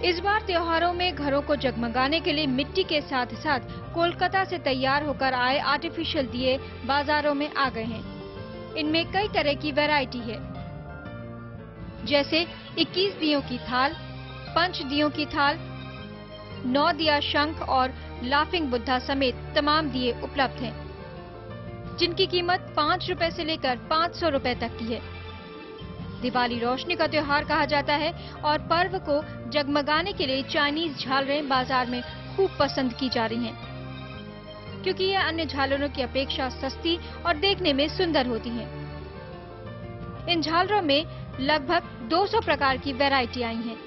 इस बार त्योहारों में घरों को जगमगाने के लिए मिट्टी के साथ साथ कोलकाता से तैयार होकर आए आर्टिफिशियल दिए बाजारों में आ गए हैं। इनमें कई तरह की वैरायटी है, जैसे 21 दियों की थाल, 5 दियों की थाल, 9 दिया शंख और लाफिंग बुद्धा समेत तमाम दिए उपलब्ध हैं, जिनकी कीमत 5 रुपए से लेकर 500 रुपए तक की है। दिवाली रोशनी का त्योहार कहा जाता है और पर्व को जगमगाने के लिए चाइनीज झालरें बाजार में खूब पसंद की जा रही हैं, क्योंकि ये अन्य झालरों की अपेक्षा सस्ती और देखने में सुंदर होती हैं। इन झालरों में लगभग 200 प्रकार की वैरायटी आई हैं,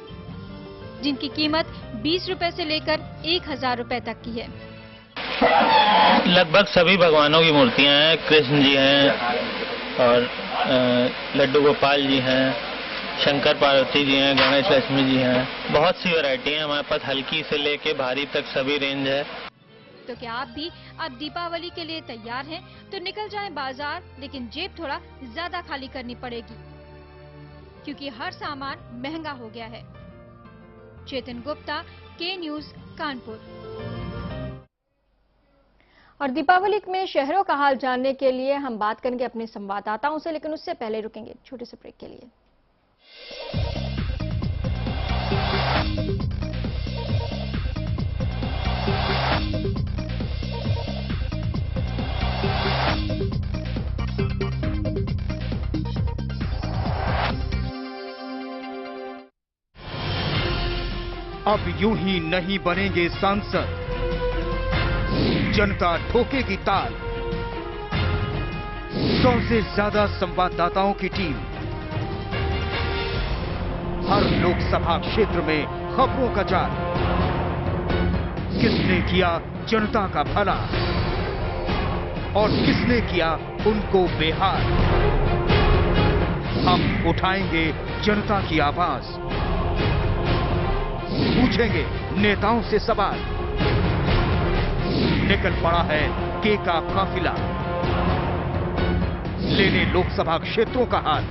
जिनकी कीमत 20 रुपए से लेकर 1000 रुपए तक की है। लगभग सभी भगवानों की मूर्तियां हैं। कृष्ण जी हैं और लड्डू गोपाल जी हैं, शंकर पार्वती जी हैं, गणेश लक्ष्मी जी हैं। बहुत सी वैरायटी है हमारे पास, हल्की से लेके भारी तक सभी रेंज है। तो क्या आप भी अब दीपावली के लिए तैयार हैं? तो निकल जाएं बाजार, लेकिन जेब थोड़ा ज्यादा खाली करनी पड़ेगी, क्योंकि हर सामान महंगा हो गया है। चेतन गुप्ता, के न्यूज, कानपुर। और दीपावली में शहरों का हाल जानने के लिए हम बात करेंगे अपने संवाददाताओं से, लेकिन उससे पहले रुकेंगे छोटे से ब्रेक के लिए। अब यूं ही नहीं बनेंगे सांसद, जनता ठोकेगी ताल। 100 से ज्यादा संवाददाताओं की टीम हर लोकसभा क्षेत्र में खबरों का जाल। किसने किया जनता का भला और किसने किया उनको बेहाल? हम उठाएंगे जनता की आवाज, पूछेंगे नेताओं से सवाल। निकल पड़ा है के का काफिला, लेने लोकसभा क्षेत्रों का हाल।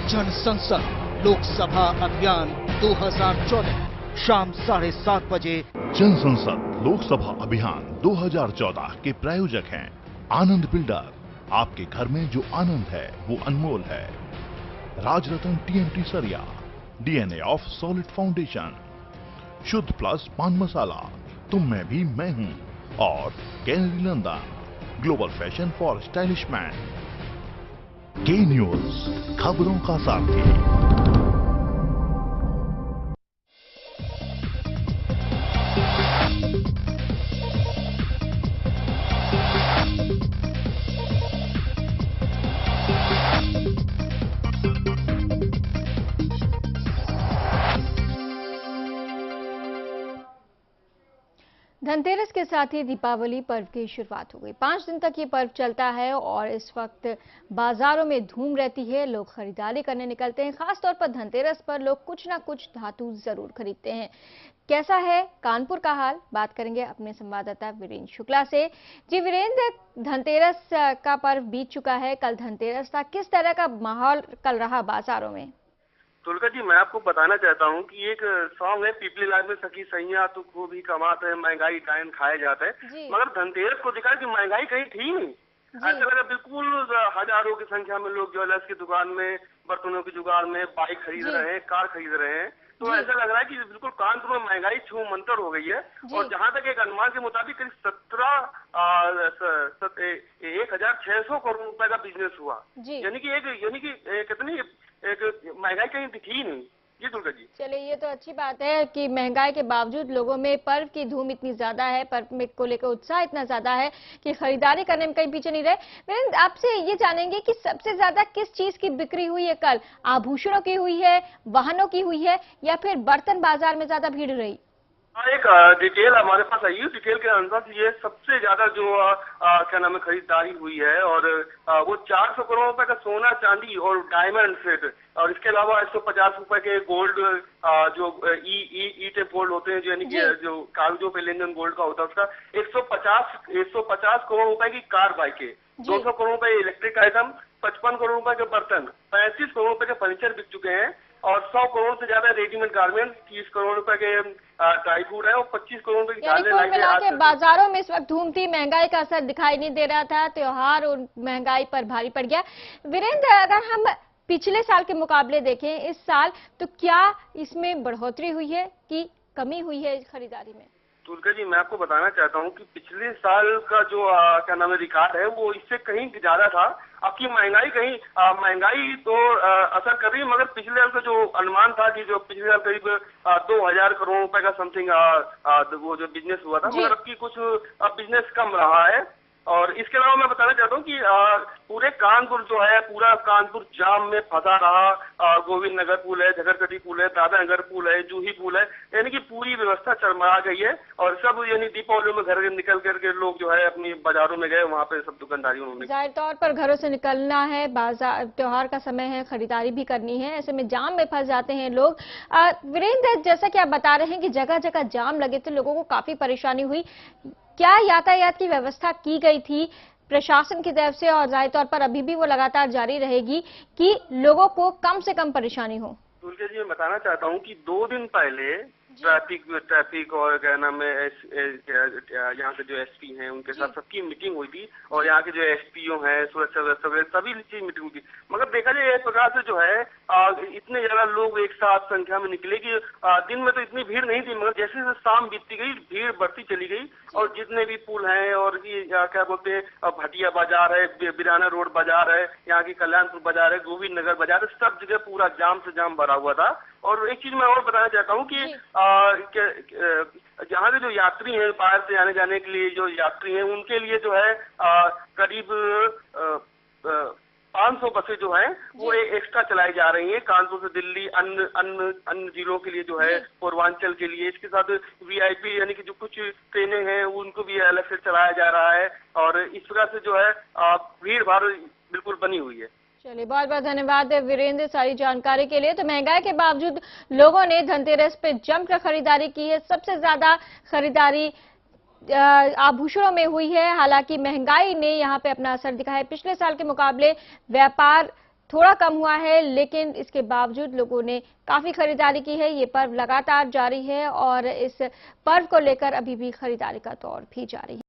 जन संसद लोकसभा अभियान 2014 शाम 7:30 बजे। जन संसद लोकसभा अभियान 2014 के प्रायोजक हैं आनंद बिल्डर। आपके घर में जो आनंद है वो अनमोल है। राजरत्न TMT सरिया, DNA ऑफ सॉलिड फाउंडेशन, शुद्ध प्लस पान मसाला, तुम मैं भी मैं हूं, और canary London, global fashion for stylish man. के न्यूज, खबरों का साथी। धनतेरस के साथ ही दीपावली पर्व की शुरुआत हो गई। 5 दिन तक ये पर्व चलता है और इस वक्त बाजारों में धूम रहती है। लोग खरीदारी करने निकलते हैं। खासतौर पर धनतेरस पर लोग कुछ ना कुछ धातु जरूर खरीदते हैं। कैसा है कानपुर का हाल, बात करेंगे अपने संवाददाता वीरेंद्र शुक्ला से। जी वीरेंद्र, धनतेरस का पर्व बीत चुका है, कल धनतेरस था, किस तरह का माहौल कल रहा बाजारों में? तुलका जी, मैं आपको बताना चाहता हूँ कि एक सॉन्ग है पिपली लाइव में, सखी सैया तो खूब ही कमाते हैं, महंगाई टाइम खाया जाता है। मगर धनतेरस को दिखा कि महंगाई कहीं थी नहीं। ऐसा लगा बिल्कुल हजारों की संख्या में लोग ज्वेलर्स की दुकान में, बर्तनों की दुकान में बाइक खरीद रहे हैं, कार खरीद रहे हैं। तो ऐसा लग रहा है कि बिल्कुल कानपुर में महंगाई छू मंतर हो गई है। और जहाँ तक एक अनुमान के मुताबिक करीब 1600 करोड़ रुपए का बिजनेस हुआ। यानी कि कितनी एक महंगाई कहीं दिखी नहीं। जी दुर्गा जी, चलिए ये तो अच्छी बात है कि महंगाई के बावजूद लोगों में पर्व की धूम इतनी ज्यादा है, पर्व में को लेकर उत्साह इतना ज्यादा है कि खरीदारी करने में कहीं पीछे नहीं रहे। आपसे ये जानेंगे कि सबसे ज्यादा किस चीज की बिक्री हुई है कल? आभूषणों की हुई है, वाहनों की हुई है, या फिर बर्तन बाजार में ज्यादा भीड़ रही? एक डिटेल हमारे पास आई है। डिटेल के अनुसार ये सबसे ज्यादा जो क्या नाम है खरीदारी हुई है, और वो 400 करोड़ रुपए का सोना चांदी और डायमंड सेट, और इसके अलावा 150 रुपए के गोल्ड जो ई टेप गोल्ड होते हैं, यानी कि जो कागजों पे लेन देन गोल्ड का होता है, उसका 150 करोड़ रुपए की कार बाइकें, 200 करोड़ रुपए इलेक्ट्रिक आइटम, 55 करोड़ रुपए के बर्तन, 35 करोड़ रुपए के फर्नीचर बिक चुके हैं। और 100 करोड़ से ज्यादा रेडीमेड गारमेंट, 30 करोड़ रुपए के ड्राई फ्रूट है और 25 करोड़ रुपए की दालें लाके बाजारों में इस वक्त धूम थी, महंगाई का असर दिखाई नहीं दे रहा था, त्योहार और महंगाई पर भारी पड़ गया। वीरेंद्र, अगर हम पिछले साल के मुकाबले देखें इस साल, तो क्या इसमें बढ़ोतरी हुई है कि कमी हुई है खरीदारी में? तुलका जी, मैं आपको बताना चाहता हूं कि पिछले साल का जो क्या नाम है रिकॉर्ड है वो इससे कहीं ज्यादा था। आपकी महंगाई तो असर कर रही है, मगर पिछले साल का जो अनुमान था कि जो पिछले साल करीब 2000 करोड़ रुपए का समथिंग वो जो बिजनेस हुआ था, मगर अब की कुछ बिजनेस कम रहा है। और इसके अलावा मैं बताना चाहता हूँ कि पूरे कानपुर जो है, पूरा कानपुर जाम में फंसा रहा। गोविंद नगर पुल है, झगरकटी पुल है, दादा नगर पुल है, जूही पुल है, यानी कि पूरी व्यवस्था चरमरा गई है। और सब यानी दीपावली में घर निकल करके लोग जो है अपनी बाजारों में गए, वहाँ पे सब दुकानदारी उन्होंने जाहिर तौर पर घरों से निकलना है, बाजार त्योहार का समय है, खरीदारी भी करनी है, ऐसे में जाम में फंस जाते हैं लोग। वीरेंद्र, जैसा कि आप बता रहे हैं कि जगह जगह जाम लगे थे, लोगों को काफी परेशानी हुई, क्या यातायात की व्यवस्था की गई थी प्रशासन की तरफ से, और जाहिर तौर पर अभी भी वो लगातार जारी रहेगी कि लोगों को कम से कम परेशानी हो? तुलसी जी, मैं बताना चाहता हूँ कि 2 दिन पहले ट्रैफिक और क्या नाम है यहाँ के जो एसपी हैं उनके साथ सबकी मीटिंग हुई थी, और यहाँ के जो एसपीओ हैं, सुरक्षा व्यवस्था वगैरह सभी चीज मीटिंग हुई थी। मगर देखा जाए एक प्रकार से जो है इतने ज्यादा लोग एक साथ संख्या में निकले कि दिन में तो इतनी भीड़ नहीं थी, मगर जैसे जैसे शाम बीतती गई भीड़ बढ़ती चली गई। और जितने भी पुल हैं और क्या बोलते हैं भटिया बाजार है, बिराना रोड बाजार है, यहाँ की कल्याणपुर बाजार है, गोविंद नगर बाजार है, सब जगह पूरा जाम से जाम भरा हुआ था। और एक चीज मैं और बताना चाहता हूँ कि जहाँ के जो यात्री हैं, बाहर से आने जाने के लिए जो यात्री हैं, उनके लिए जो है करीब 500 बसें जो हैं वो एक्स्ट्रा चलाई जा रही हैं कानपुर से दिल्ली, अन्य जिलों के लिए जो है, पूर्वांचल के लिए। इसके साथ वीआईपी यानी कि जो कुछ ट्रेनें हैं उनको भी अलग से चलाया जा रहा है। और इस प्रकार से जो है भीड़ भाड़ बिल्कुल बनी हुई है। चलिए, बहुत बहुत धन्यवाद वीरेंद्र सारी जानकारी के लिए। तो महंगाई के बावजूद लोगों ने धनतेरस पे जमकर खरीदारी की है। सबसे ज्यादा खरीदारी आभूषणों में हुई है। हालांकि महंगाई ने यहाँ पे अपना असर दिखाया है। पिछले साल के मुकाबले व्यापार थोड़ा कम हुआ है, लेकिन इसके बावजूद लोगों ने काफी खरीदारी की है। ये पर्व लगातार जारी है और इस पर्व को लेकर अभी भी खरीदारी का दौर भी जारी है।